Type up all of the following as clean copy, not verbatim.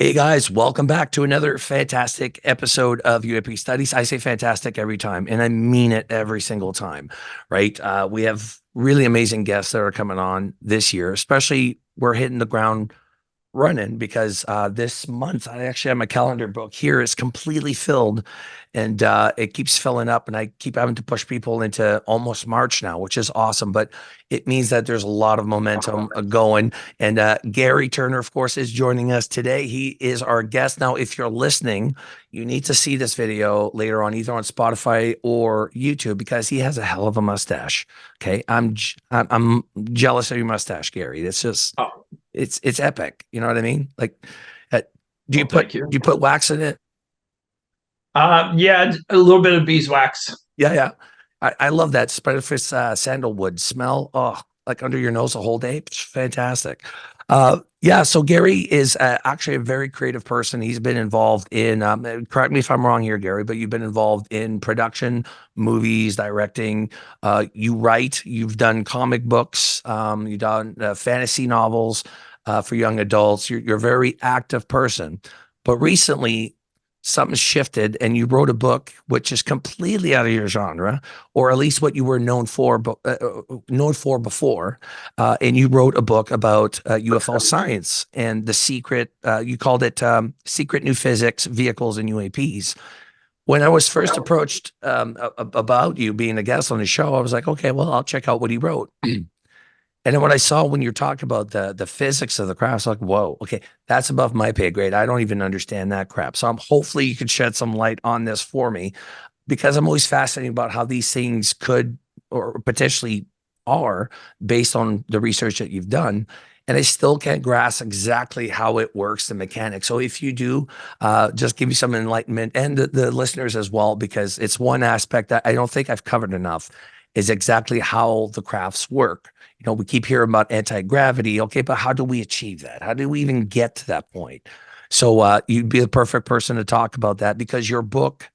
Hey guys, welcome back to another fantastic episode of UAP Studies. I say fantastic every time, and I mean it every single time, right? We have really amazing guests that are coming on this year, especially we're hitting the ground running because this month I actually have my calendar book here is completely filled and it keeps filling up and I keep having to push people into almost March now, which is awesome. But it means that there's a lot of momentum going. And Garry Turner, of course, is joining us today. He is our guest. Now, if you're listening, you need to see this video later on, either on Spotify or YouTube, because he has a hell of a mustache. Okay, I'm jealous of your mustache, Garry. It's just Oh, it's epic. You know what I mean? Like, uh, do you well, put thank you. wax in it? Yeah, a little bit of beeswax. Yeah, yeah. I love that Spreadfist sandalwood smell. Oh, like under your nose the whole day. It's fantastic. Yeah. So Garry is actually a very creative person. He's been involved in. Correct me if I'm wrong here, Garry, but you've been involved in production, movies, directing. You write. You've done comic books. You've done fantasy novels for young adults. You're a very active person. But recently, something shifted and you wrote a book which is completely out of your genre, or at least what you were known for, known for before. And you wrote a book about UFO science and the secret, you called it Secret New Physics, Vehicles, and UAPs. When I was first approached about you being a guest on the show, I was like, okay, well, I'll check out what he wrote. And then when I saw when you're talking about the physics of the crap, I was like, whoa, okay, that's above my pay grade. I don't even understand that crap. So hopefully you could shed some light on this for me, because I'm always fascinated about how these things could or potentially are based on the research that you've done. And I still can't grasp exactly how it works, the mechanics. So if you do, just give you some enlightenment, and the listeners as well, because it's one aspect that I don't think I've covered enough, is exactly how the crafts work. You know, we keep hearing about anti-gravity. Okay, but how do we achieve that? How do we even get to that point? So you'd be the perfect person to talk about that, because your book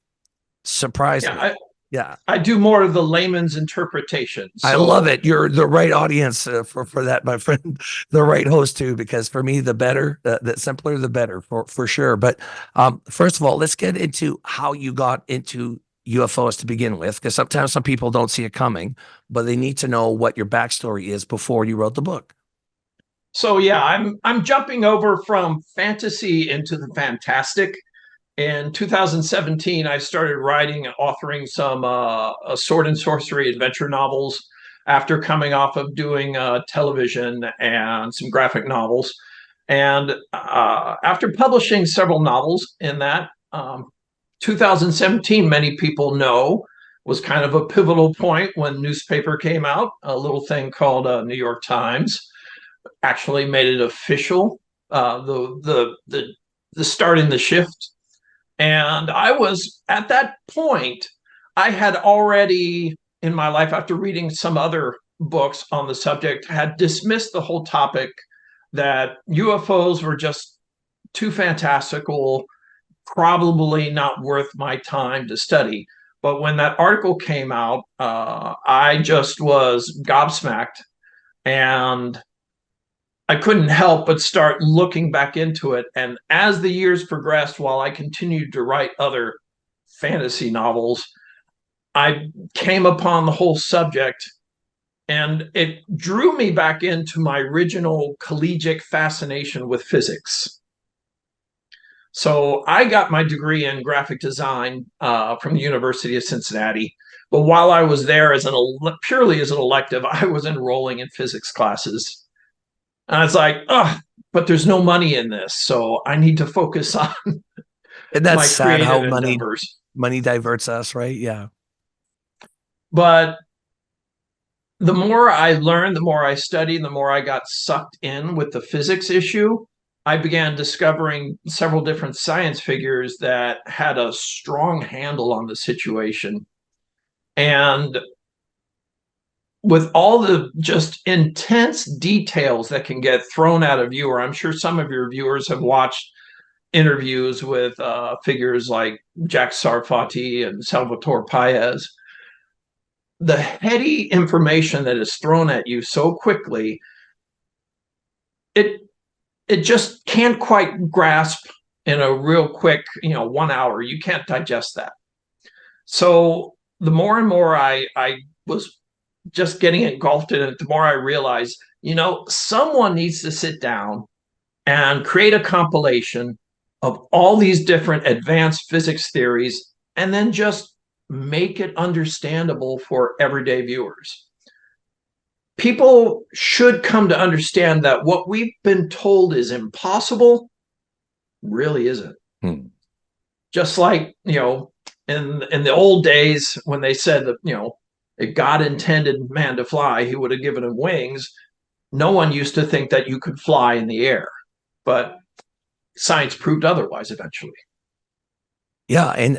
surprised Yeah, me. Yeah, I do more of the layman's interpretation. I love So, it. You're the right audience for that, my friend. The right host too, because for me, the better, the simpler, the better, for sure. But first of all, let's get into how you got into UFOs to begin with, because sometimes some people don't see it coming, but they need to know what your backstory is before you wrote the book. so yeah, I'm jumping over from fantasy into the fantastic. In 2017, I started writing and authoring some sword and sorcery adventure novels after coming off of doing television and some graphic novels. And after publishing several novels in that, 2017, many people know, was kind of a pivotal point when newspaper came out. A little thing called New York Times actually made it official. The start in the shift, and I was at that point, I had already in my life, after reading some other books on the subject, had dismissed the whole topic that UFOs were just too fantastical, probably not worth my time to study. But when that article came out, I just was gobsmacked, and I couldn't help but start looking back into it. And as the years progressed, while I continued to write other fantasy novels, I came upon the whole subject, and it drew me back into my original collegiate fascination with physics. So I got my degree in graphic design from the University of Cincinnati. But while I was there as purely as an elective, I was enrolling in physics classes. And I was like, oh, but there's no money in this. So I need to focus on And that's my sad how creative money endeavors. money diverts us, right? Yeah. But the more I learned, the more I studied, the more I got sucked in with the physics issue. I began discovering several different science figures that had a strong handle on the situation. And with all the just intense details that can get thrown at a viewer, I'm sure some of your viewers have watched interviews with figures like Jack Sarfati and Salvatore Paez. The heady information that is thrown at you so quickly, it it just can't quite grasp in a real quick, 1 hour. You can't digest that. So the more and more I was just getting engulfed in it, the more I realized, someone needs to sit down and create a compilation of all these different advanced physics theories and then just make it understandable for everyday viewers. People should come to understand that what we've been told is impossible really isn't. Just like, in the old days when they said that, if God intended man to fly, he would have given him wings. No one used to think that you could fly in the air, but science proved otherwise eventually. Yeah, and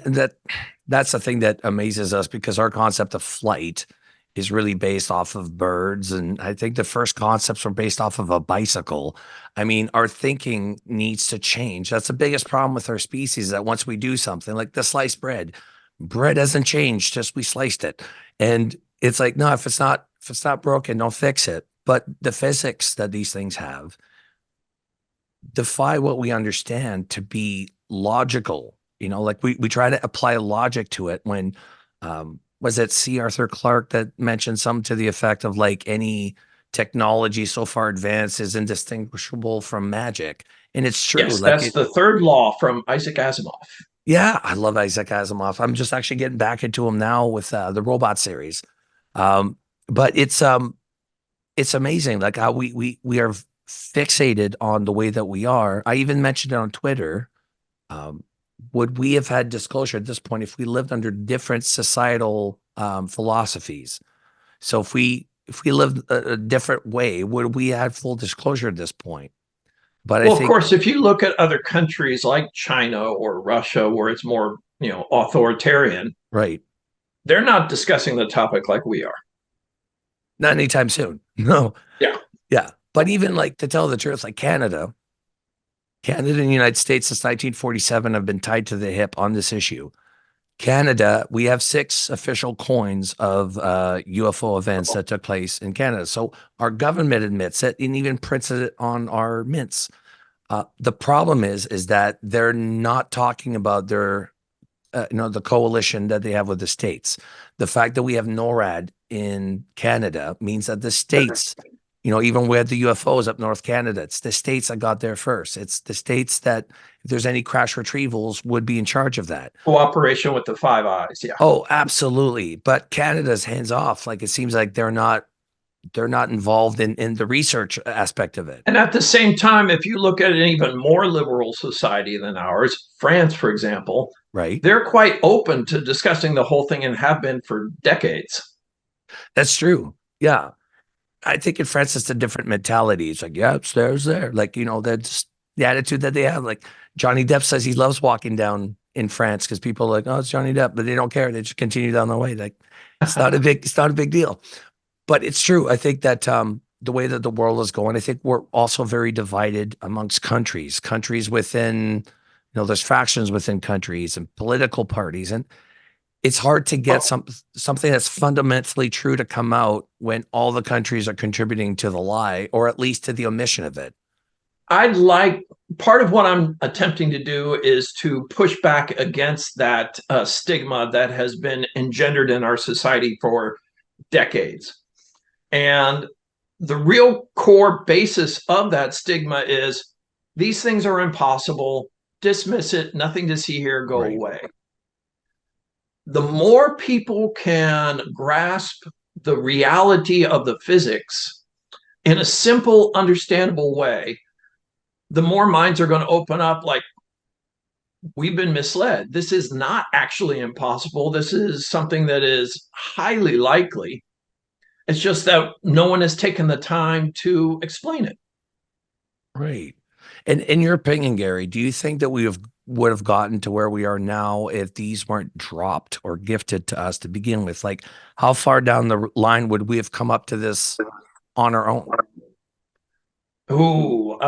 that's the thing that amazes us, because our concept of flight is really based off of birds, and I think the first concepts were based off of a bicycle. I mean, our thinking needs to change. That's the biggest problem with our species, that once we do something like the sliced bread hasn't changed, just we sliced it. And it's like, no, if it's not broken, don't fix it. But the physics that these things have defy what we understand to be logical. Like we try to apply logic to it when was it C. Arthur Clarke that mentioned something to the effect of, like, any technology so far advanced is indistinguishable from magic. And it's true. Yes, Like that's the third law from Isaac Asimov. yeah, I love Isaac Asimov. I'm just actually getting back into him now with the robot series. But it's amazing, like how we are fixated on the way that we are. I even mentioned it on Twitter. Would we have had disclosure at this point if we lived under different societal philosophies? So if we lived a different way, would we have full disclosure at this point? But I Well, of think, course, if you look at other countries like China or Russia, where it's more, authoritarian, right, they're not discussing the topic like we are. not anytime soon. No, Yeah. yeah. But even, like, to tell the truth, like Canada and the United States since 1947 have been tied to the hip on this issue. Canada, we have 6 official coins of UFO events that took place in Canada. So our government admits it and even prints it on our mints. The problem is that they're not talking about their, the coalition that they have with the states. The fact that we have NORAD in Canada means that the states, even with the UFOs up North Canada, it's the states that got there first. It's the states that, if there's any crash retrievals, would be in charge of that. Cooperation with the Five Eyes. Yeah. Oh, absolutely. But Canada's hands off. Like, it seems like they're not involved in the research aspect of it. And at the same time, if you look at an even more liberal society than ours, France, for example, Right. they're quite open to discussing the whole thing and have been for decades. That's true. Yeah. I think in France, it's a different mentality. It's like, yeah, it's there. Like, that's the attitude that they have. Like, Johnny Depp says he loves walking down in France because people are like, oh, it's Johnny Depp, but they don't care. They just continue down the way. Like, it's not a big deal. But it's true. I think that the way that the world is going, I think we're also very divided amongst countries within, there's factions within countries and political parties. And it's hard to get something that's fundamentally true to come out when all the countries are contributing to the lie, or at least to the omission of it. Part of what I'm attempting to do is to push back against that stigma that has been engendered in our society for decades. And the real core basis of that stigma is these things are impossible, dismiss it, nothing to see here, go Right. away. The more people can grasp the reality of the physics in a simple, understandable way, the more minds are going to open up. Like, we've been misled. This is not actually impossible. This is something that is highly likely. It's just that no one has taken the time to explain it. Right. And in your opinion, Garry, do you think that would have gotten to where we are now if these weren't dropped or gifted to us to begin with? Like, how far down the line would we have come up to this on our own? Ooh,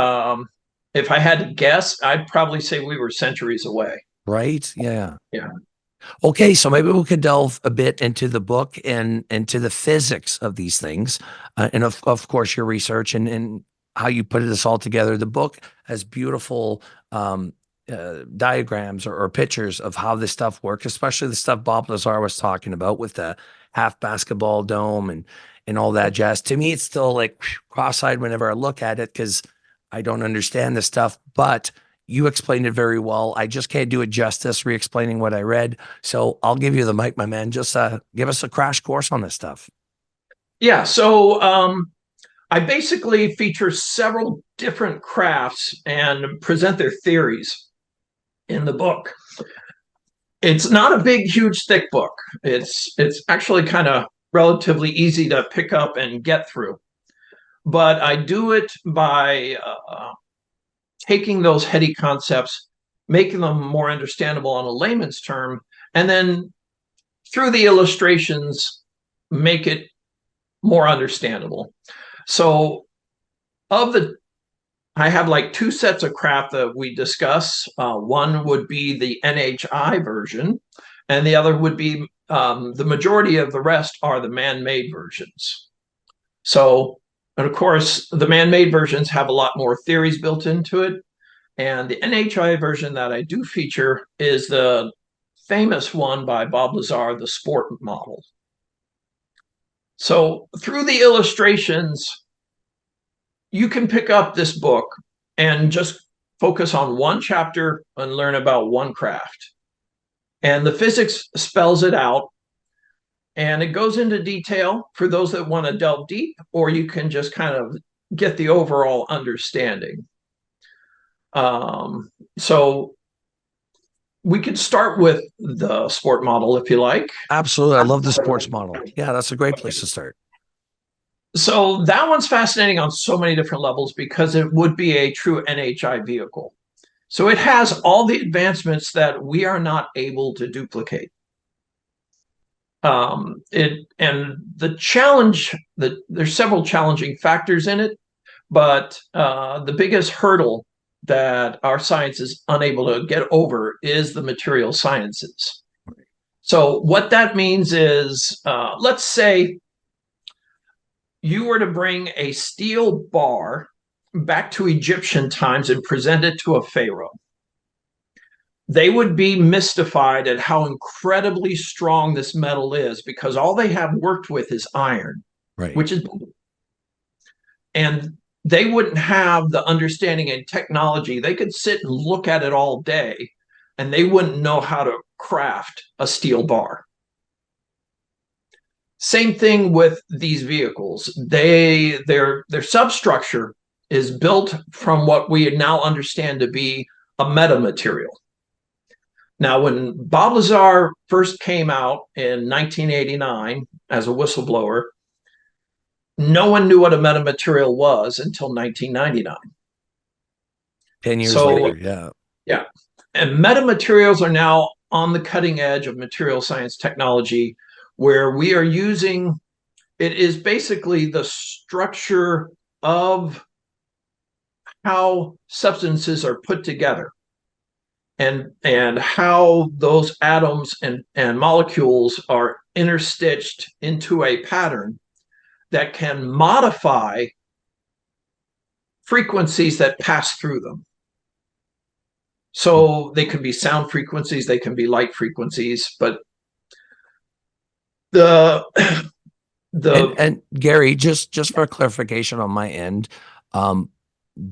if I had to guess, I'd probably say we were centuries away. Right? Yeah. Yeah. Okay, so maybe we could delve a bit into the book and into the physics of these things, and of course your research and how you put this all together. The book has beautiful diagrams or pictures of how this stuff works, especially the stuff Bob Lazar was talking about with the half basketball dome and all that jazz. To me, it's still like cross-eyed whenever I look at it because I don't understand this stuff, but you explained it very well. I just can't do it justice re-explaining what I read. So I'll give you the mic, my man. Just give us a crash course on this stuff. Yeah, so I basically feature several different crafts and present their theories in the book. It's not a big, huge, thick book. It's actually kind of relatively easy to pick up and get through. But I do it by taking those heady concepts, making them more understandable on a layman's term, and then through the illustrations, make it more understandable. So I have like two sets of craft that we discuss. One would be the NHI version, and the other would be the majority of the rest are the man-made versions. So, and of course, the man-made versions have a lot more theories built into it. And the NHI version that I do feature is the famous one by Bob Lazar, the sport model. So through the illustrations, you can pick up this book and just focus on one chapter and learn about one craft. And the physics spells it out, and it goes into detail for those that want to delve deep, or you can just kind of get the overall understanding. So we could start with the sport model if you like. Absolutely. I love the sports model. Yeah, that's a great place to start. So that one's fascinating on so many different levels because it would be a true NHI vehicle. So it has all the advancements that we are not able to duplicate. And the challenge that there's several challenging factors in it, but the biggest hurdle that our science is unable to get over is the material sciences. So what that means is, let's say you were to bring a steel bar back to Egyptian times and present it to a pharaoh. They would be mystified at how incredibly strong this metal is because all they have worked with is iron, right? Which is, and they wouldn't have the understanding and technology. They could sit and look at it all day and they wouldn't know how to craft a steel bar. Same thing with these vehicles. Their substructure is built from what we now understand to be a metamaterial. Now, when Bob Lazar first came out in 1989 as a whistleblower, no one knew what a metamaterial was until 1999. 10 years later, yeah. Yeah. And metamaterials are now on the cutting edge of material science technology, where we are using, it is basically the structure of how substances are put together and how those atoms and molecules are interstitched into a pattern that can modify frequencies that pass through them. So they can be sound frequencies, they can be light frequencies, but and Garry, just for clarification on my end,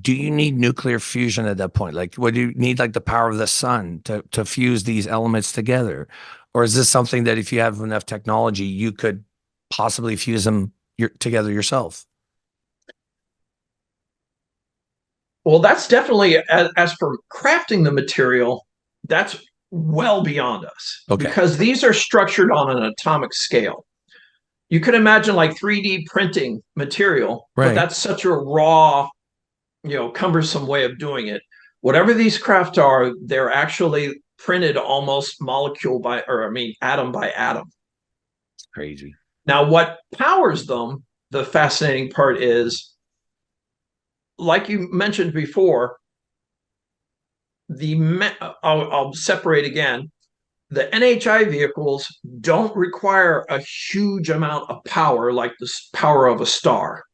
do you need nuclear fusion at that point? Like, would you need like the power of the sun to fuse these elements together? Or is this something that if you have enough technology, you could possibly fuse them together yourself? Well, that's definitely, as for crafting the material, that's well beyond us. Okay. Because these are structured on an atomic scale. You can imagine like 3D printing material, right. But that's such a raw, cumbersome way of doing it. Whatever these crafts are, they're actually printed almost atom by atom. It's crazy. Now, what powers them, the fascinating part is, like you mentioned before, I'll separate again. The NHI vehicles don't require a huge amount of power like the power of a star.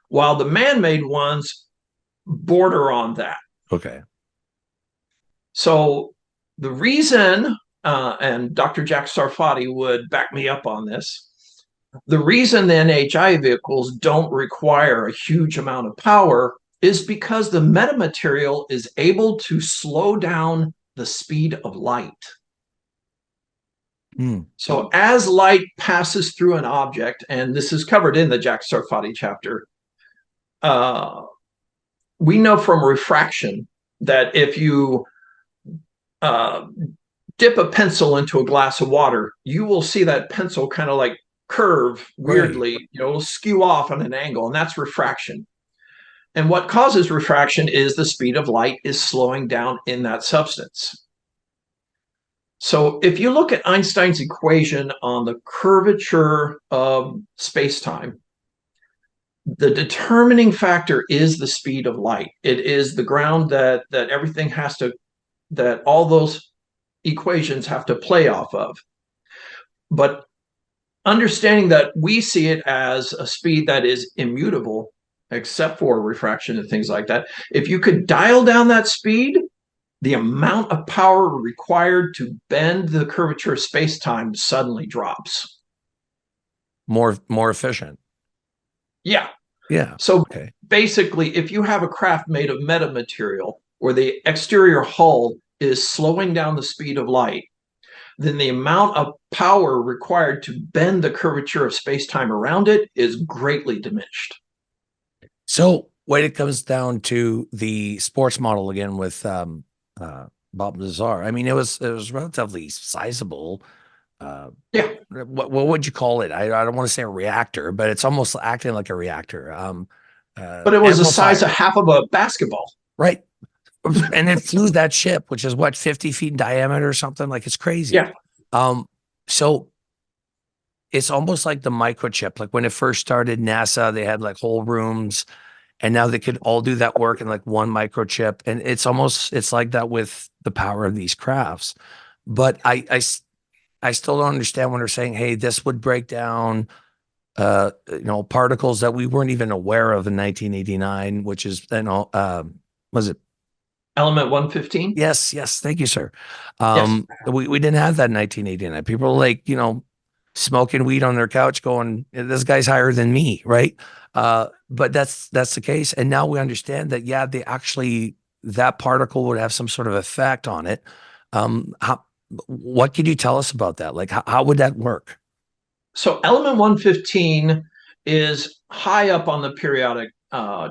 while the man-made ones border on that. Okay. So the reason, and Dr. Jack Sarfati would back me up on this, the reason the NHI vehicles don't require a huge amount of power is because the metamaterial is able to slow down the speed of light. So as light passes through an object, and this is covered in the Jack Sarfati chapter, we know from refraction that if you dip a pencil into a glass of water, you will see that pencil kind of like curve weirdly, right. It'll skew off on an angle, and that's refraction. And what causes refraction is the speed of light is slowing down in that substance. So if you look at Einstein's equation on the curvature of space-time, the determining factor is the speed of light. It is the ground that everything has to, that all those equations have to play off of. But understanding that we see it as a speed that is immutable, except for refraction and things like that, if you could dial down that speed, the amount of power required to bend the curvature of space-time suddenly drops. More efficient. Yeah. Yeah. So basically, if you have a craft made of metamaterial where the exterior hull is slowing down the speed of light, then the amount of power required to bend the curvature of space-time around it is greatly diminished. So when it comes down to the sports model again with Bob Lazar, I mean, it was relatively sizable. Yeah. What would you call it? I don't want to say a reactor, but it's almost acting like a reactor. But it was the size of half of a basketball. Right. And it flew that ship, which is what, 50 feet in diameter or something? Like, it's crazy. Yeah. So it's almost like the microchip. Like when it first started, NASA, they had like whole rooms, and now they could all do that work in like one microchip. And it's like that with the power of these crafts. But I still don't understand when they're saying, hey, this would break down, particles that we weren't even aware of in 1989, which is, was it element 115? Yes. Thank you, sir. Yes. We didn't have that in 1989. People were like, smoking weed on their couch going, this guy's higher than me, right? But that's the case. And now we understand that, yeah, that particle would have some sort of effect on it. What could you tell us about that? Like, how would that work? So element 115 is high up on the periodic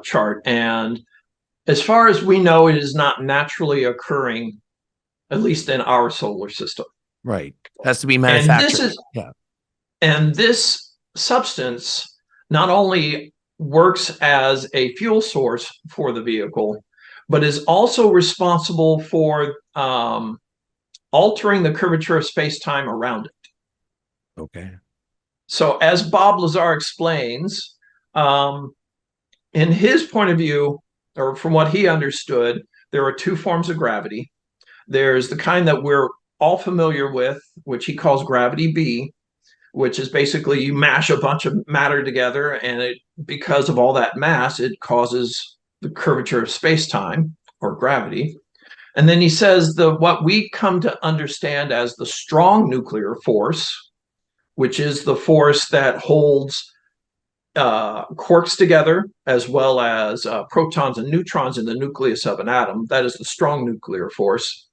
chart. And as far as we know, it is not naturally occurring, at least in our solar system. Right. It has to be manufactured. And this substance not only works as a fuel source for the vehicle, but is also responsible for altering the curvature of space-time around it. Okay. So as Bob Lazar explains, in his point of view, or from what he understood, there are two forms of gravity. There's the kind that we're all familiar with, which he calls gravity B, which is basically you mash a bunch of matter together, and because of all that mass, it causes the curvature of space-time, or gravity. And then he says what we come to understand as the strong nuclear force, which is the force that holds quarks together, as well as protons and neutrons in the nucleus of an atom. That is the strong nuclear force.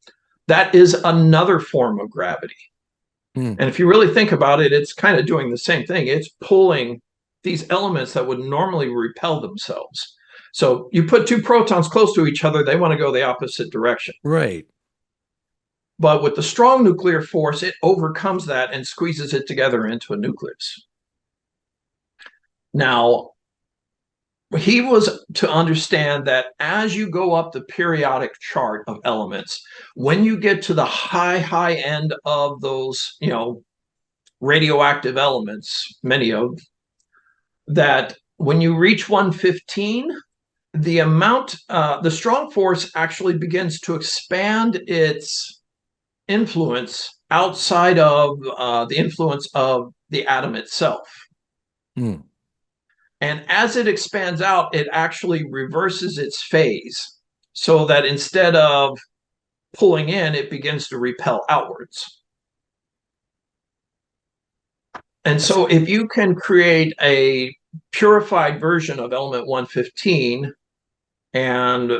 That is another form of gravity. And if you really think about it, it's kind of doing the same thing. It's pulling these elements that would normally repel themselves. So you put two protons close to each other, they want to go the opposite direction. Right. But with the strong nuclear force, it overcomes that and squeezes it together into a nucleus. Now, he was to understand that as you go up the periodic chart of elements, when you get to the high end of those, radioactive elements, many of that, when you reach 115, the strong force actually begins to expand its influence outside of the influence of the atom itself. And as it expands out, it actually reverses its phase so that instead of pulling in, it begins to repel outwards. And so if you can create a purified version of element 115, and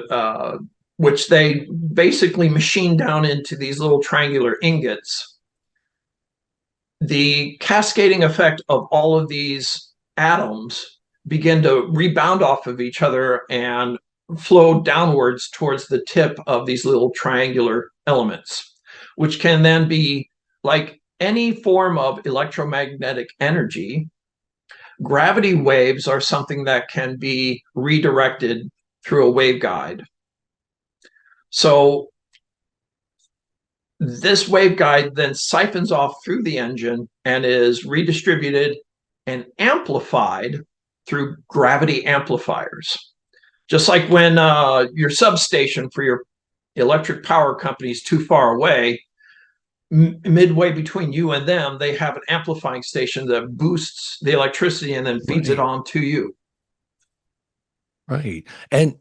which they basically machine down into these little triangular ingots, the cascading effect of all of these atoms begin to rebound off of each other and flow downwards towards the tip of these little triangular elements, which can then be like any form of electromagnetic energy. Gravity waves are something that can be redirected through a waveguide. So this waveguide then siphons off through the engine and is redistributed and amplified through gravity amplifiers. Just like when your substation for your electric power company is too far away, midway between you and them, they have an amplifying station that boosts the electricity and then feeds it on to you. Right. And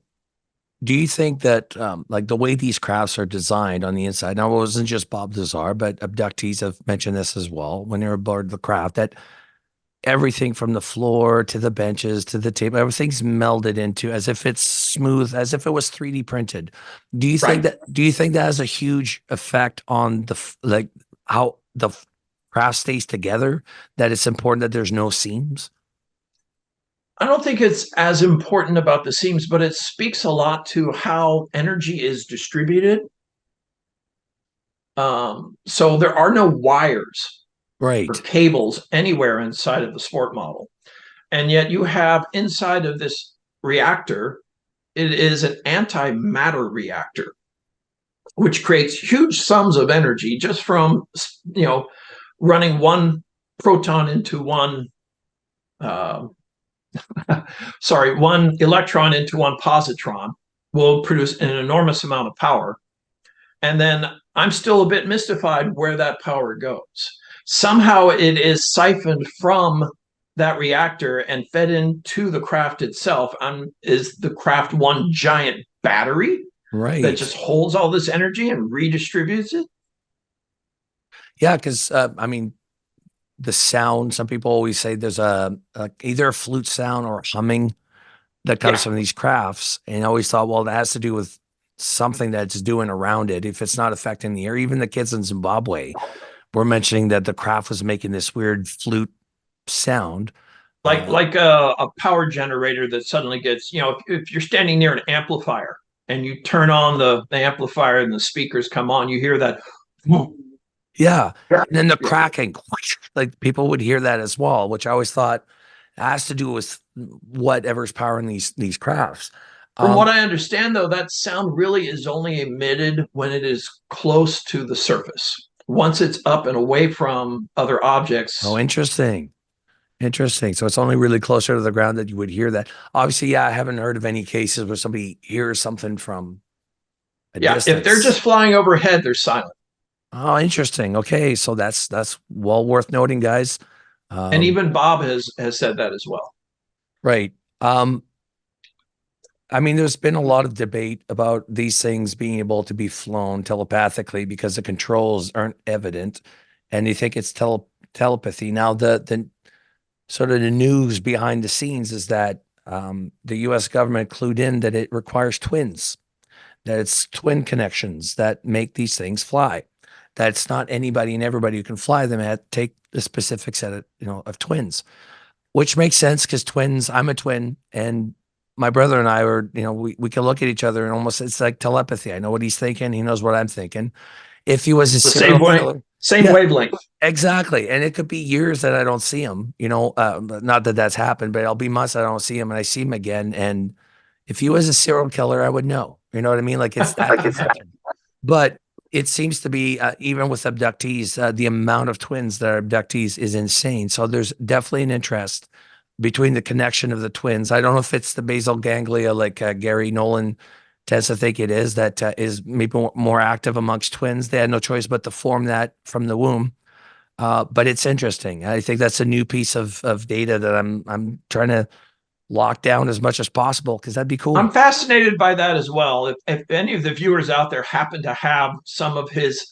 do you think that like the way these crafts are designed on the inside, now it wasn't just Bob Lazar, but abductees have mentioned this as well when they're aboard the craft, that everything from the floor to the benches to the table, everything's melded into as if it's smooth, as if it was 3D printed. Do you think Right. that has a huge effect on like how the craft stays together, that it's important that there's no seams? I don't think it's as important about the seams, but it speaks a lot to how energy is distributed. So there are no wires or Right. cables anywhere inside of the sport model. And yet you have inside of this reactor, it is an antimatter reactor, which creates huge sums of energy just from, running one proton into uh, one electron into one positron will produce an enormous amount of power. And then I'm still a bit mystified where that power goes. Somehow it is siphoned from that reactor and fed into the craft itself. Is the craft one giant battery that Right. just holds all this energy and redistributes it? Yeah, because I mean, the sound, some people always say there's either a flute sound or humming that comes Yeah. from these crafts. And I always thought, well, that has to do with something that's doing around it. If it's not affecting the air, even the kids in Zimbabwe were mentioning that the craft was making this weird flute sound. Like a power generator that suddenly gets, if you're standing near an amplifier and you turn on the amplifier and the speakers come on, you hear that. Yeah. And then the cracking, like people would hear that as well, which I always thought has to do with whatever's powering these crafts. From what I understand, though, that sound really is only emitted when it is close to the surface. Once it's up and away from other Oh, objects. interesting. Interesting. So it's only really closer to the ground that you would hear that. Obviously, yeah, I haven't heard of any cases where somebody hears something from a Yeah, if they're distance. just flying overhead, they're silent. Oh, interesting. Okay, so that's well worth noting, guys. And Um, even Bob has said that as well. right. I mean, there's been a lot of debate about these things being able to be flown telepathically because the controls aren't evident, and you think it's telepathy. Now, the sort of the news behind the scenes is that the U.S. government clued in that it requires twins, that it's twin connections that make these things fly. That it's not anybody and everybody who can fly them. At take a specific set of twins, which makes sense because twins. I'm a twin, and my brother and I are we can look at each other and almost it's like telepathy. I know what he's thinking. He knows what I'm thinking. If he was a The same serial way, killer, same yeah, wavelength. exactly. And it could be years that I don't see him, not that that's happened, but it'll be months I don't see him and I see him again. And if he was a serial killer, I would know. You know what I mean? Like that can happen. But it seems to be, even with abductees, the amount of twins that are abductees is insane. So there's definitely an interest between the connection of the twins. I don't know if it's the basal ganglia, like Garry Nolan tends to think it is, that is maybe more active amongst twins. They had no choice but to form that from the womb. But it's interesting. I think that's a new piece of data that I'm trying to locked down as much as possible, because that'd be I'm cool. fascinated by that as well. If any of the viewers out there happen to have some of his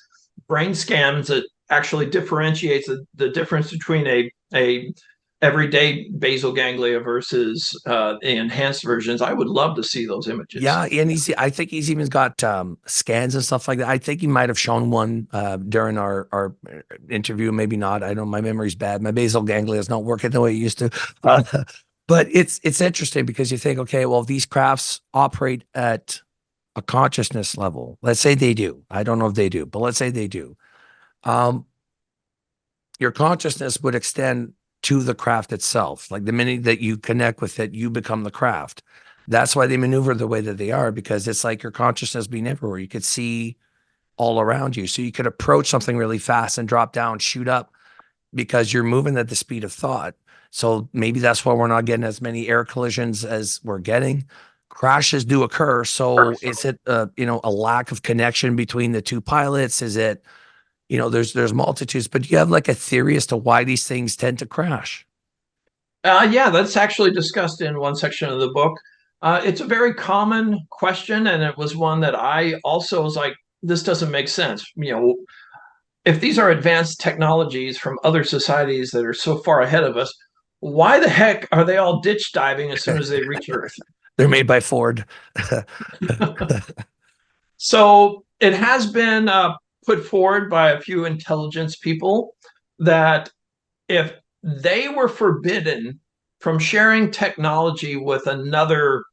brain scans that actually differentiates the difference between a everyday basal ganglia versus the enhanced versions, I would love to see those Yeah, images. and I think he's even got scans and stuff like that. I think he might have shown one during our interview, maybe not. I know my memory's bad. My basal ganglia is not working the way it used to. Uh, but it's interesting because you think, okay, well, these crafts operate at a consciousness level. Let's say they do. I don't know if they do, but let's say they do. Um, your consciousness would extend to the craft itself. Like the minute that you connect with it, you become the craft. That's why they maneuver the way that they are, because it's like your consciousness being everywhere. You could see all around you. So you could approach something really fast and drop down, shoot up, because you're moving at the speed of thought. So maybe that's why we're not getting as many air collisions as we're getting. Crashes do occur. So is it a lack of connection between the two pilots? Is it, there's multitudes, but you have like a theory as to why these things tend to crash. Yeah, that's actually discussed in one section of the book. It's a very common question, and it was one that I also was like, this doesn't make sense. If these are advanced technologies from other societies that are so far ahead of us, why the heck are they all ditch diving as soon as they reach Earth? They're made by Ford. So it has been put forward by a few intelligence people that if they were forbidden from sharing technology with another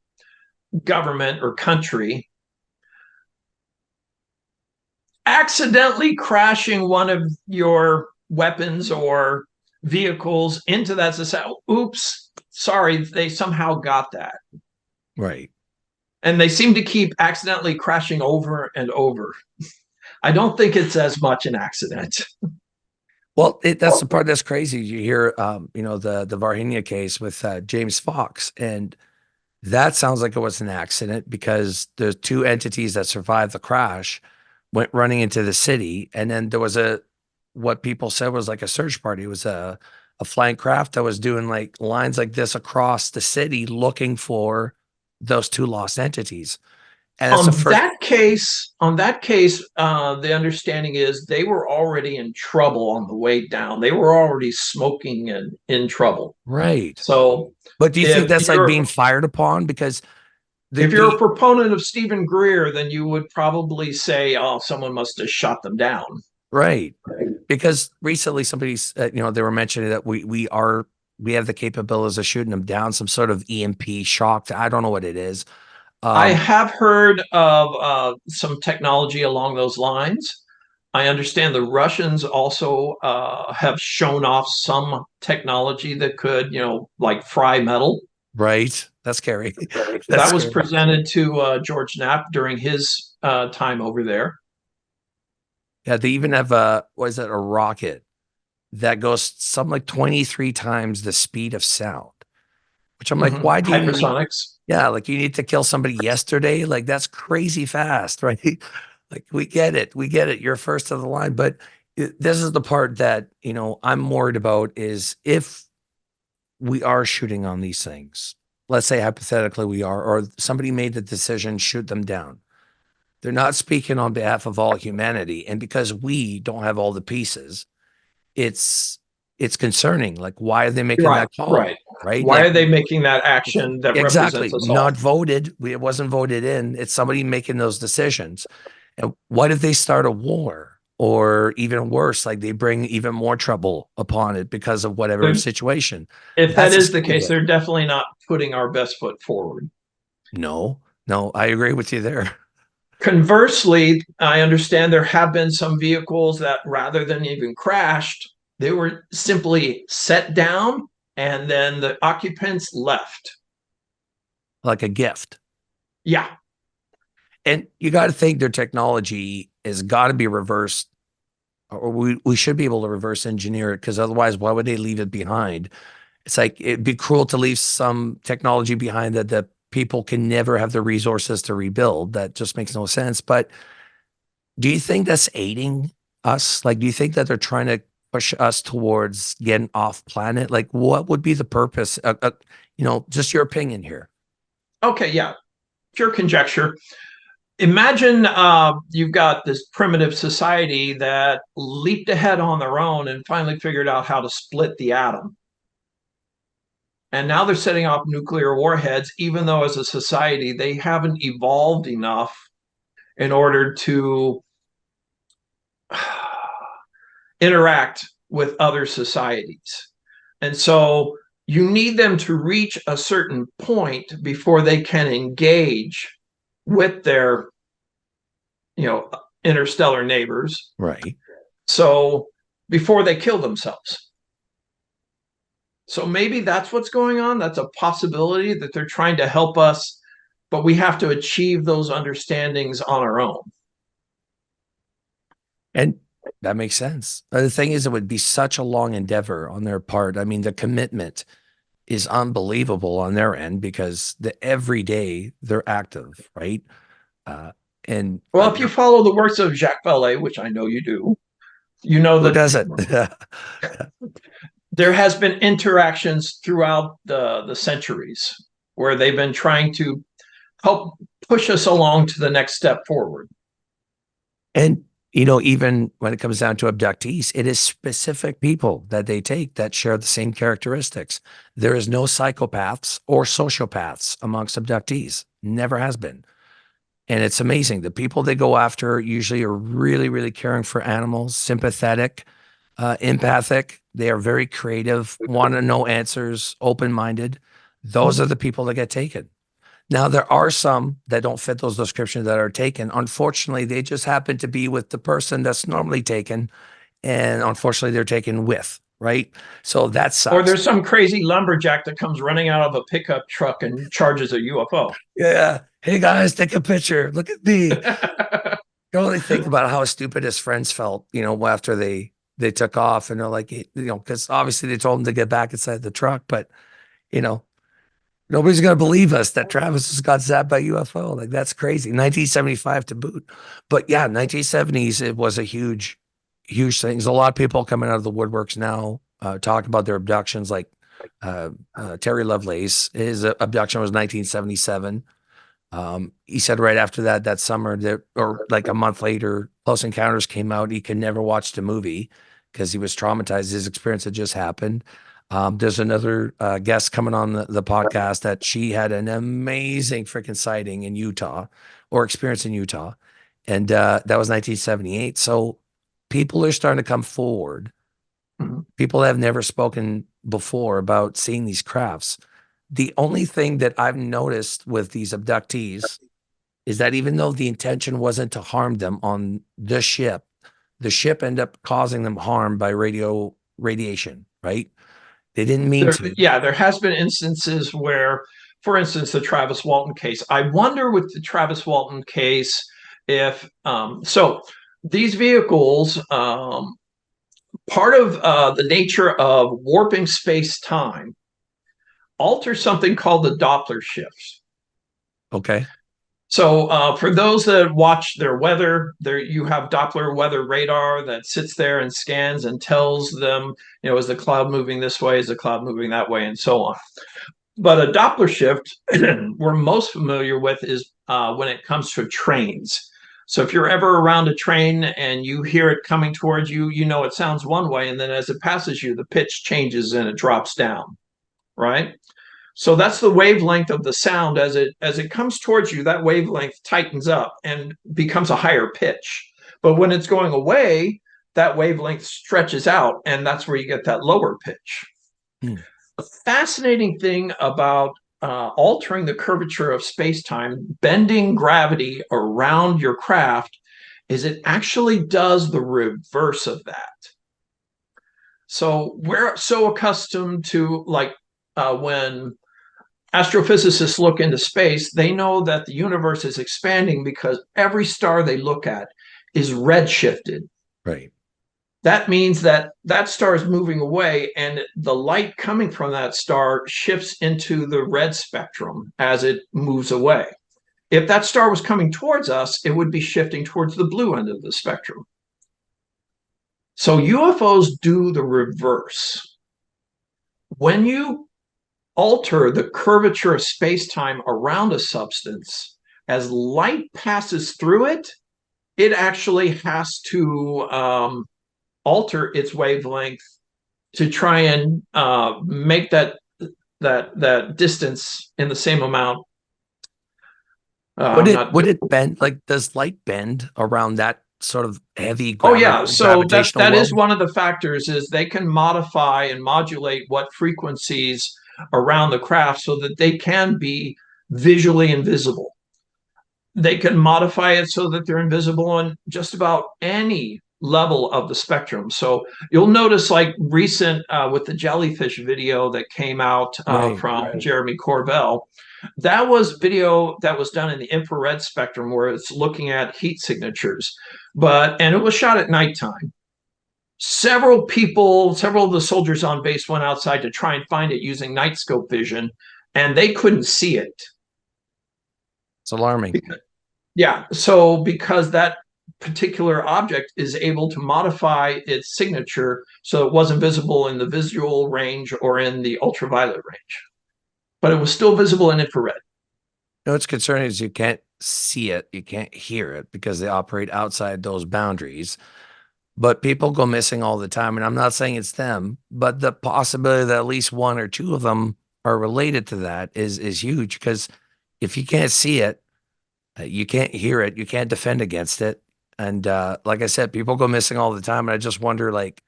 government or country, accidentally crashing one of your weapons or vehicles into that society, oops, sorry, they somehow got that. Right. And they seem to keep accidentally crashing over and over. I don't think it's as much an accident. Well, that's the part that's crazy. You hear, the Varhinia case with James Fox, and that sounds like it was an accident because the two entities that survived the crash went running into the city, and then there was what people said was like a search party. It was a flying craft that was doing like lines like this across the city looking for those two lost entities. And that's the first. On that case, the understanding is they were already in trouble on the way down. They were already smoking and in trouble. Right. So But do you think if that's like you're being fired upon? Because if you're a proponent of Stephen Greer, then you would probably say, "Oh, someone must have shot them down." right. Because recently somebody's, they were mentioning that we have the capabilities of shooting them down, some sort of EMP shock. I don't know what it is. I Um, have heard of some technology along those lines. I understand the Russians also have shown off some technology that could, like fry metal. right. That's scary. That's That was scary. presented to George Knapp during his time over there. Yeah. They even have what is it, a rocket that goes something like 23 times the speed of sound, which I'm like, Mm-hmm. why do you need, Hypersonics. yeah, like you need to kill somebody yesterday. Like that's crazy fast, right? Like we get it. We get it. You're first to the line. But this is the part that, I'm worried about is if we are shooting on these things, let's say hypothetically we are, or somebody made the decision, shoot them down. They're not speaking on behalf of all humanity. And because we don't have all the pieces, it's it's concerning. Like, why are they making Right, that call? right. Right? Why Like are they making that action that represents exactly. us all? Not voted. It wasn't voted in. It's somebody making those decisions. And what if they start a war? Or even worse, like they bring even more trouble upon it because of whatever situation. If that That's a is the scary case, bit. they're definitely not putting our best foot forward. No, no, I agree with you there. Conversely, I understand there have been some vehicles that rather than even crashed, they were simply set down and then the occupants left. Like a gift. Yeah. And you got to think their technology has got to be reversed, or we should be able to reverse engineer it, because otherwise, why would they leave it behind? It's like it'd be cruel to leave some technology behind that the people can never have the resources to rebuild. That just makes no sense. But do you think that's aiding us? Like, do you think that they're trying to push us towards getting off planet? Like, what would be the purpose? Just your opinion here. Okay, yeah, pure conjecture. Imagine you've got this primitive society that leaped ahead on their own and finally figured out how to split the atom. And now they're setting off nuclear warheads, even though as a society they haven't evolved enough in order to interact with other societies. And so you need them to reach a certain point before they can engage with their, interstellar neighbors. Right. So before they kill themselves. So maybe that's what's going on. That's a possibility that they're trying to help us, but we have to achieve those understandings on our own. And that makes sense. The thing is, it would be such a long endeavor on their part. I mean, the commitment is unbelievable on their end because every day they're active, right? And Well, if you follow the works of Jacques Vallée, which I know you do, you know who that doesn't? there has been interactions throughout the centuries where they've been trying to help push us along to the next step forward. And even when it comes down to abductees, it is specific people that they take that share the same characteristics. There is no psychopaths or sociopaths amongst abductees. Never has been. And it's amazing. The people they go after usually are really, really caring for animals, sympathetic, empathic. They are very creative, want to know answers, open-minded. Those are the people that get taken. Now, there are some that don't fit those descriptions that are taken. Unfortunately, they just happen to be with the person that's normally taken. And unfortunately, they're taken with, right? So that sucks. Or there's some crazy lumberjack that comes running out of a pickup truck and charges a UFO. Yeah. Hey, guys, take a picture. Look at me. You only think about how stupid his friends felt, after they took off. And they're like, because obviously they told him to get back inside the truck. But, nobody's going to believe us that Travis just got zapped by UFO. Like, that's crazy. 1975 to boot. But yeah, 1970s, it was a huge, huge thing. There's a lot of people coming out of the woodworks now talking about their abductions. Like Terry Lovelace, his abduction was 1977. He said right after that summer, or like a month later, Close Encounters came out. He could never watch the movie because he was traumatized. His experience had just happened. There's another guest coming on the podcast that she had an amazing freaking sighting in Utah or experience in Utah. And that was 1978. So people are starting to come forward. Mhm. People have never spoken before about seeing these crafts. The only thing that I've noticed with these abductees is that even though the intention wasn't to harm them on the ship ended up causing them harm by radiation, right? They didn't mean to. Yeah, there has been instances where, for instance, the Travis Walton case. I wonder with the Travis Walton case if so these vehicles, part of the nature of warping space-time, alter something called the Doppler shifts. Okay. So for those that watch their weather, you have Doppler weather radar that sits there and scans and tells them, is the cloud moving this way, is the cloud moving that way, and so on. But a Doppler shift we're most familiar with is when it comes to trains. So if you're ever around a train and you hear it coming towards you, it sounds one way, and then as it passes you, the pitch changes and it drops down, right? So that's the wavelength of the sound. As it comes towards you, that wavelength tightens up and becomes a higher pitch. But when it's going away, that wavelength stretches out, and that's where you get that lower pitch. The fascinating thing about altering the curvature of space-time, bending gravity around your craft, is it actually does the reverse of that. So we're so accustomed to, like, when astrophysicists look into space, they know that the universe is expanding because every star they look at is redshifted. Right. That means that star is moving away, and the light coming from that star shifts into the red spectrum as it moves away. If that star was coming towards us, it would be shifting towards the blue end of the spectrum. So UFOs do the reverse. When you alter the curvature of space-time around a substance, as light passes through it, it actually has to alter its wavelength to try and make that distance in the same amount. Would it bend? Like, does light bend around that sort of heavy Oh yeah, so that gravitational that is well? one of the factors is they can modify and modulate what frequencies around the craft so that they can be visually invisible. They can modify it so that they're invisible on just about any level of the spectrum. So you'll notice, like recent with the jellyfish video that came out Right. from Jeremy Corbell, that was video that was done in the infrared spectrum where it's looking at heat signatures, and it was shot at nighttime. Several people, several of the soldiers on base went outside to try and find it using night scope vision, and they couldn't see it. It's alarming. Yeah, so because that particular object is able to modify its signature so it wasn't visible in the visual range or in the ultraviolet range, but it was still visible in infrared. You know, what's concerning is you can't see it, you can't hear it because they operate outside those boundaries. But people go missing all the time. And I'm not saying it's them, but the possibility that at least one or two of them are related to that is huge. Because if you can't see it, you can't hear it, you can't defend against it. And like I said, people go missing all the time. And I just wonder, like,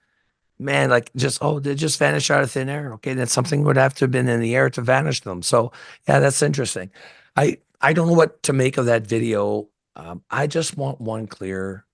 man, like just, oh, they just vanish out of thin air. Okay, then something would have to have been in the air to vanish them. So yeah, that's interesting. I don't know what to make of that video. I just want one clear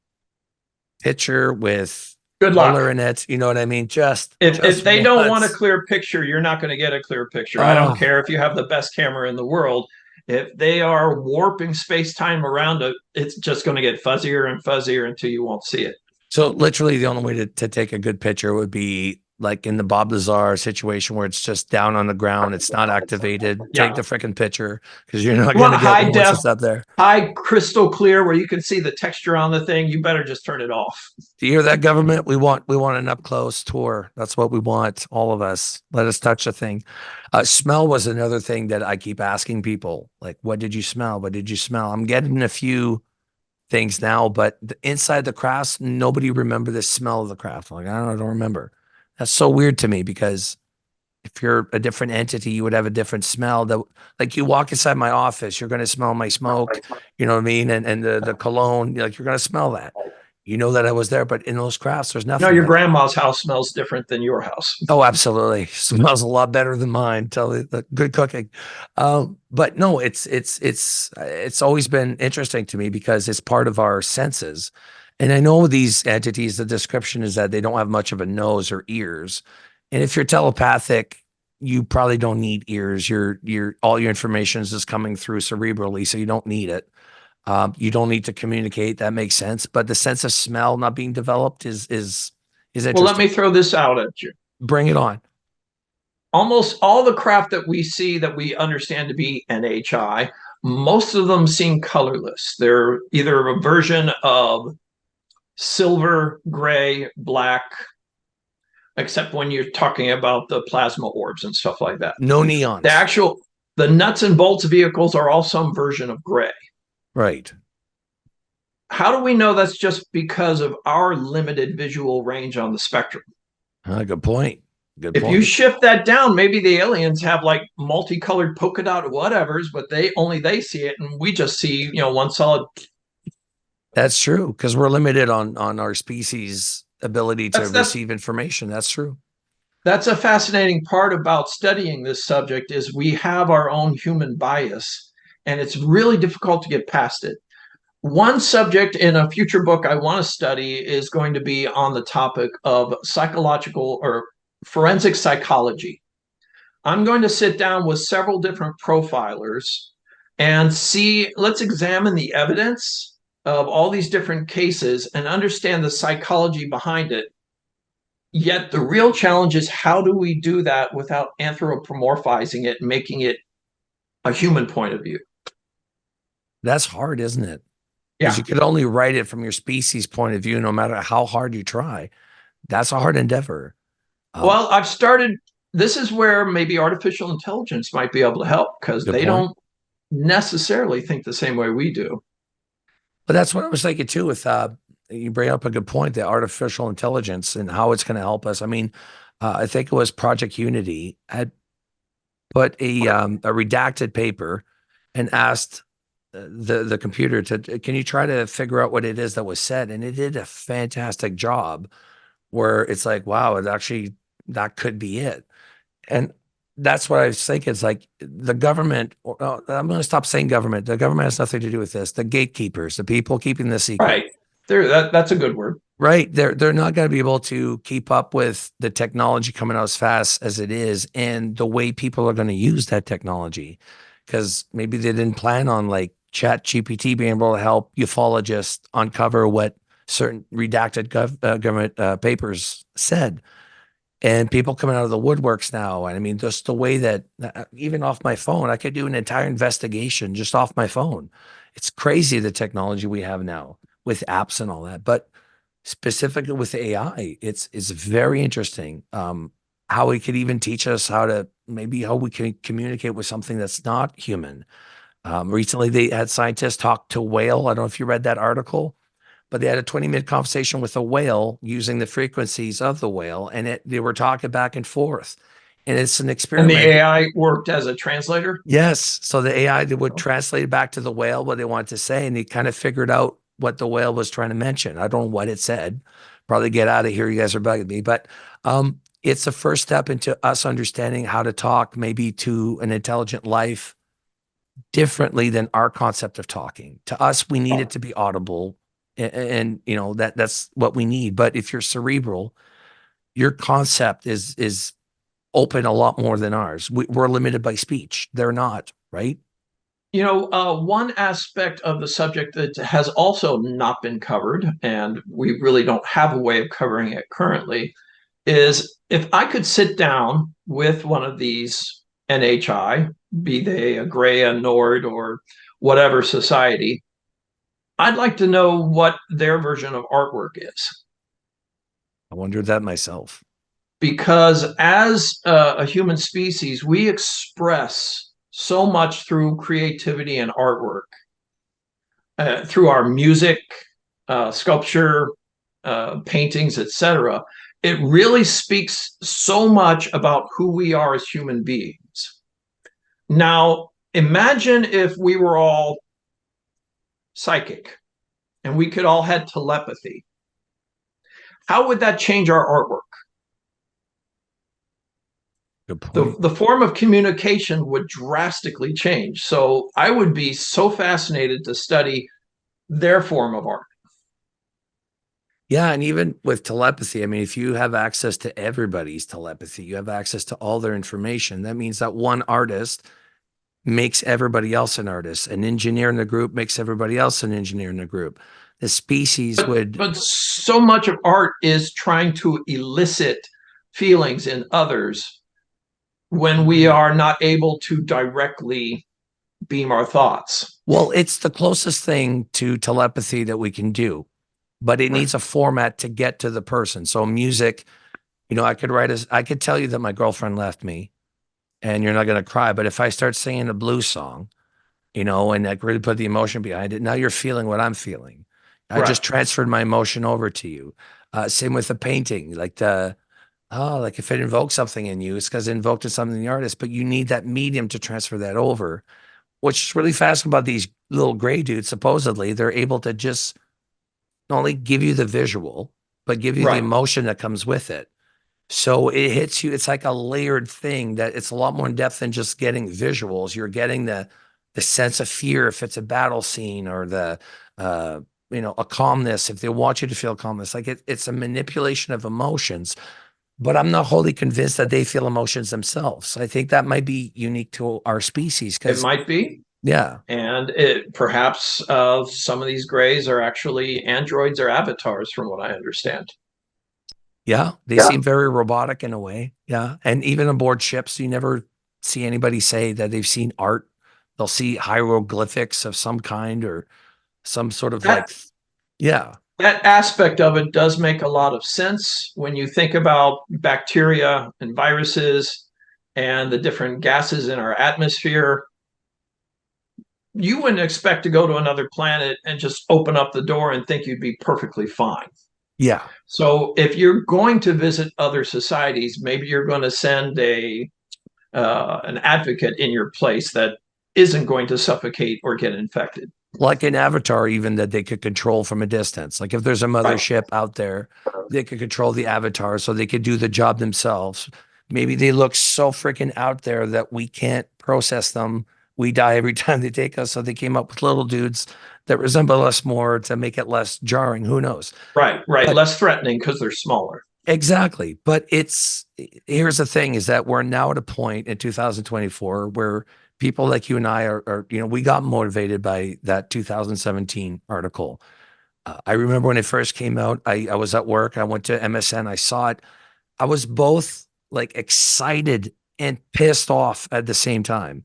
picture with Good color luck. in it. You know what I mean? If Just they don't want a once. clear picture, you're not going to get a clear picture. I don't Oh, care if you have the best camera in the world. If they are warping space time around it, it's just going to get fuzzier and fuzzier until you won't see it. so literally the only way to take a good picture would be like in the Bob Lazar situation where it's just down on the ground, it's not activated. Take Yeah. the freaking picture because you're not You going want to get high one once def, it's up there. high crystal clear where you can see the texture on the thing. You better just turn it off. Do you hear that, government? We want an up close tour. That's what we want, all of us. Let us touch the thing. Smell was another thing that I keep asking people. Like, what did you smell? What did you smell? I'm getting a few things now, but inside the crafts, nobody remember the smell of the craft. Like, I don't remember. That's so weird to me because if you're a different entity, you would have a different smell. That, like, you walk inside my office, you're going to smell my smoke. You know what I mean? And the cologne, like, you're going to smell that. You know that I was there, but in those crafts, there's No, nothing your like that. grandma's house smells different than your house. Oh, absolutely. Smells a lot better than mine. Tell you the good cooking. But no, it's always been interesting to me because it's part of our senses. And I know these entities, the description is that they don't have much of a nose or ears. And if you're telepathic, you probably don't need ears. Your all your information is just coming through cerebrally, so you don't need it. You don't need to communicate. That makes sense. But the sense of smell not being developed is Well, let interesting. me throw this out at you. Bring it on. Almost all the craft that we see that we understand to be NHI, most of them seem colorless. They're either a version of silver, gray, black, except when you're talking about the plasma orbs and stuff like that. No The neons. actual the nuts and bolts vehicles are all some version of gray. Right. How do we know that's just because of our limited visual range on the spectrum? Good point. Good If you point. shift that down, maybe the aliens have like multicolored polka dot whatevers, but they see it, and we just see one solid. That's true because we're limited on our species' ability to That's receive information. That's true. that's a fascinating part about studying this subject is we have our own human bias, and it's really difficult to get past it. One subject in a future book I want to study is going to be on the topic of psychological or forensic psychology. I'm going to sit down with several different profilers and see, let's examine the evidence of all these different cases and understand the psychology behind it. Yet the real challenge is how do we do that without anthropomorphizing it and making it a human point of view? That's hard, isn't it? Because Yeah. you could only write it from your species point of view, no matter how hard you try. That's a hard endeavor. Um, Well, I've started. This is where maybe artificial intelligence might be able to help because Good they point. don't necessarily think the same way we do. But that's what I was thinking too with you bring up a good point, the artificial intelligence and how it's going to help us. I mean, I think it was Project Unity had put a redacted paper and asked the computer to, can you try to figure out what it is that was said? And it did a fantastic job where it's like, wow, it actually, that could be it. And that's what I was thinking. It's like the government, I'm going to stop saying government. The government has nothing to do with this. The gatekeepers, the people keeping the secret, Right. There, that's a good word. right? They're not going to be able to keep up with the technology coming out as fast as it is and the way people are going to use that technology. Because maybe they didn't plan on like Chat GPT being able to help ufologists uncover what certain redacted government papers said, and people coming out of the woodworks now. And I mean, just the way that even off my phone, I could do an entire investigation just off my phone. It's crazy the technology we have now with apps and all that. But specifically with AI, it's very interesting. How it could even teach us how to maybe how we can communicate with something that's not human. Recently, they had scientists talk to a whale. I don't know if you read that article, but they had a 20-minute conversation with a whale using the frequencies of the whale, and they were talking back and forth. And it's an And the experiment. AI worked as a translator. Yes. So the AI that would translate it back to the whale what they wanted to say, and he kind of figured out what the whale was trying to mention. I don't know what it said. Probably get out of here. You guys are bugging me. But it's the first step into us understanding how to talk maybe to an intelligent life differently than our concept of talking. To us, we need it to be audible, and you know that's what we need. But if you're cerebral, your concept is open a lot more than ours. We're limited by speech. They're not, right? You know, one aspect of the subject that has also not been covered, and we really don't have a way of covering it currently, is if I could sit down with one of these NHI, be they a Gray, a Nord, or whatever society, I'd like to know what their version of artwork is. I wondered that myself. Because as a human species, we express so much through creativity and artwork, through our music, sculpture, paintings, etc. It really speaks so much about who we are as human beings. Now, imagine if we were all psychic and we could all had telepathy. How would that change our artwork? Good the point. the form of communication would drastically change. So I would be so fascinated to study their form of art. Yeah, and even with telepathy, I mean, if you have access to everybody's telepathy, you have access to all their information. That means that one artist makes everybody else an artist. An engineer in the group makes everybody else an engineer in the group. The species would, But so much of art is trying to elicit feelings in others when we are not able to directly beam our thoughts. well, it's the closest thing to telepathy that we can do, but it Right. needs a format to get to the person. So music, you know, I could tell you that my girlfriend left me and you're not going to cry. But if I start singing a blues song, you know, and like really put the emotion behind it, now you're feeling what I'm feeling. I Right. just transferred my emotion over to you. Same with the painting, like like if it invokes something in you, it's because it invoked something in the artist, but you need that medium to transfer that over, which is really fascinating about these little gray dudes. Supposedly, they're able to just not only give you the visual, but give you the Right. emotion that comes with it. So it hits you. It's like a layered thing that it's a lot more in depth than just getting visuals. You're getting the sense of fear if it's a battle scene, or the uh, you know, a calmness if they want you to feel calmness. Like it's a manipulation of emotions. But I'm not wholly convinced that they feel emotions themselves. I think that might be unique to our species It because, might be. yeah, And it perhaps some of these grays are actually androids or avatars, from what I understand. yeah, they Yeah. seem very robotic in a way. Yeah. And even aboard ships, you never see anybody say that they've seen art. They'll see hieroglyphics of some kind or some sort of That like, yeah. That aspect of it does make a lot of sense when you think about bacteria and viruses and the different gases in our atmosphere. You wouldn't expect to go to another planet and just open up the door and think you'd be perfectly fine. Yeah. So if you're going to visit other societies, maybe you're going to send a an advocate in your place that isn't going to suffocate or get infected. Like an avatar, even that they could control from a distance. Like if there's a Right. mothership out there, they could control the avatar so they could do the job themselves. Maybe they look so freaking out there that we can't process them. We die every time they take us. So they came up with little dudes that resemble us more to make it less jarring. Who knows? Right, right. But Less threatening because they're smaller. exactly. But here's the thing is that we're now at a point in 2024 where people like you and I we got motivated by that 2017 article. I remember when it first came out, I was at work. I went to MSN. I saw it. I was both like excited and pissed off at the same time.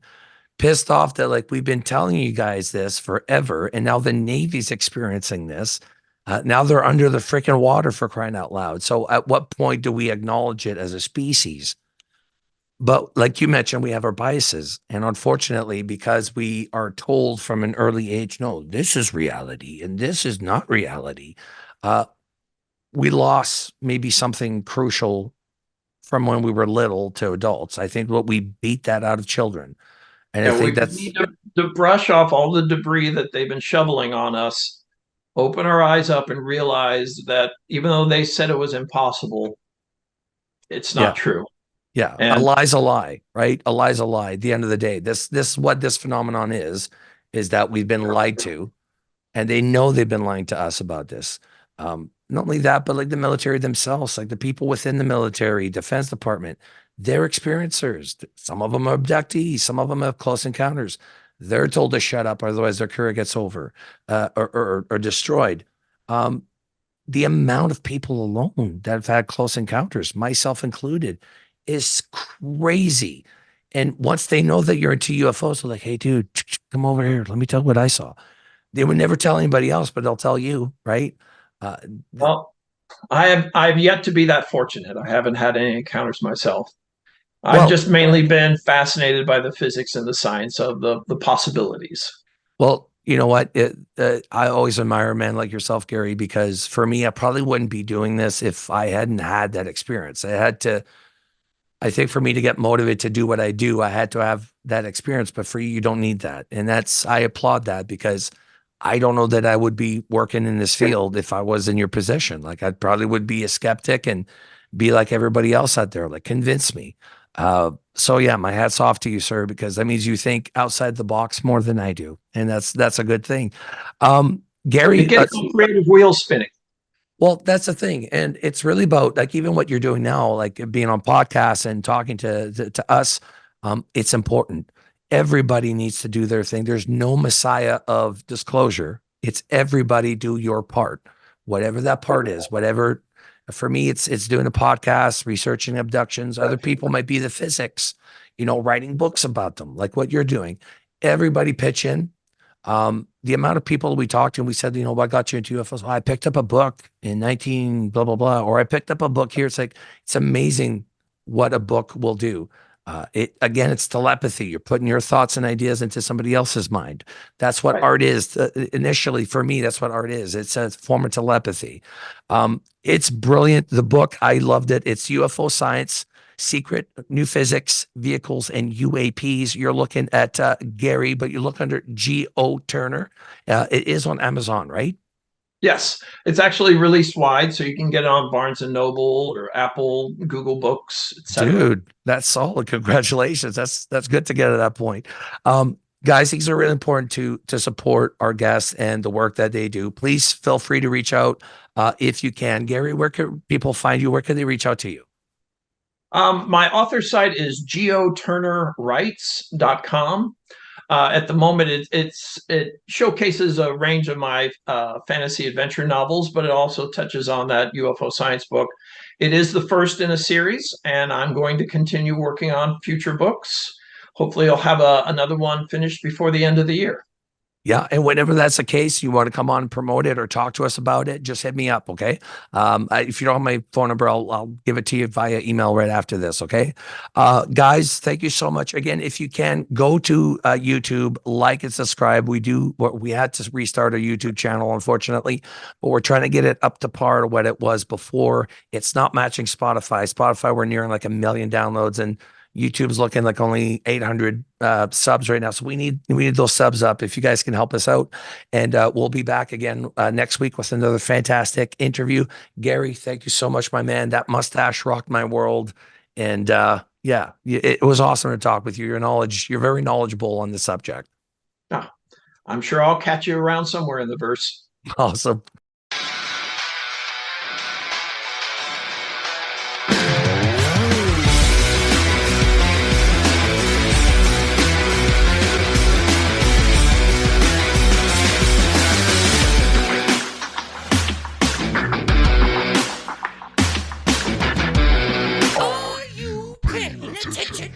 Pissed off that like we've been telling you guys this forever, and now the Navy's experiencing this. Now they're under the freaking water for crying out loud. So at what point do we acknowledge it as a species? But like you mentioned, we have our biases. And unfortunately, because we are told from an early age, no, this is reality and this is not reality, uh, we lost maybe something crucial from when we were little to adults. I think what we beat that out of children. And I Yeah, think we that's, need to brush off all the debris that they've been shoveling on us, open our eyes up and realize that even though they said it was impossible, it's not yeah, true. yeah. A And lie's a lie, right? A lie's a lie. At the end of the day, this is what this phenomenon is that we've been lied to, and they know they've been lying to us about this. Not only that, but like the military themselves, like the people within the military, Defense Department, they're experiencers. Some of them are abductees, some of them have close encounters. They're told to shut up, otherwise their career gets over or destroyed. Um, the amount of people alone that have had close encounters, myself included, is crazy. And once they know that you're into UFOs, they're like, "Hey, dude, come over here. Let me tell you what I saw." They would never tell anybody else, but they'll tell you, right? Uh, well, I've yet to be that fortunate. I haven't had any encounters myself. I've well, just mainly been fascinated by the physics and the science of the possibilities. well, you know what? I always admire a man like yourself, Garry, because for me, I probably wouldn't be doing this if I hadn't had that experience. I think for me to get motivated to do what I do, I had to have that experience. But for you, you don't need that. And I applaud that because I don't know that I would be working in this field if I was in your position. Like I probably would be a skeptic and be like everybody else out there, like convince me. So yeah, my hat's off to you, sir, because that means you think outside the box more than I do. And that's a good thing. It Gary, gets some creative wheels spinning. well, that's the thing. And it's really about like even what you're doing now, like being on podcasts and talking to us. It's important. Everybody needs to do their thing. There's no messiah of disclosure. It's everybody do your part, whatever that part is, whatever. For me, it's doing a podcast, researching abductions. Other people might be the physics, writing books about them, like what you're doing. Everybody pitch in. The amount of people we talked to, and we said, what got you into UFOs? I picked up a book in 19 blah, blah, blah, or I picked up a book here. It's like, it's amazing what a book will do. Again, it's telepathy. You're putting your thoughts and ideas into somebody else's mind. That's what Right. art is. Initially, for me, that's what art is. It's a form of telepathy. It's brilliant. The book, I loved it. It's UFO Science, Secret, New Physics, Vehicles, and UAPs. You're looking at Garry, but you look under G.O. Turner. It is on Amazon, right? Yes, it's actually released wide, so you can get it on Barnes and Noble or Apple, Google Books, etc. Dude, that's solid. Congratulations. That's good to get at that point. Guys, these are really important to support our guests and the work that they do. Please feel free to reach out if you can. Garry, where can people find you? Where can they reach out to you? My author site is geoturnerwrites.com. At the moment, it showcases a range of my fantasy adventure novels, but it also touches on that UFO science book. It is the first in a series, and I'm going to continue working on future books. Hopefully, I'll have another one finished before the end of the year. Yeah, and whenever that's the case, you want to come on and promote it or talk to us about it, just hit me up, okay? If you don't have my phone number, I'll give it to you via email right after this, okay? Guys, thank you so much. Again, if you can, go to YouTube, like and subscribe. We had to restart our YouTube channel, unfortunately, but we're trying to get it up to par to what it was before. It's not matching Spotify. Spotify, we're nearing like 1 million downloads, and YouTube's looking like only 800 subs right now. So we need those subs up. If you guys can help us out, and we'll be back again next week with another fantastic interview. Garry, thank you so much, my man. That mustache rocked my world, and yeah, it was awesome to talk with you. You're very knowledgeable on the subject. Oh, I'm sure I'll catch you around somewhere in the verse. Awesome. Are you paying attention?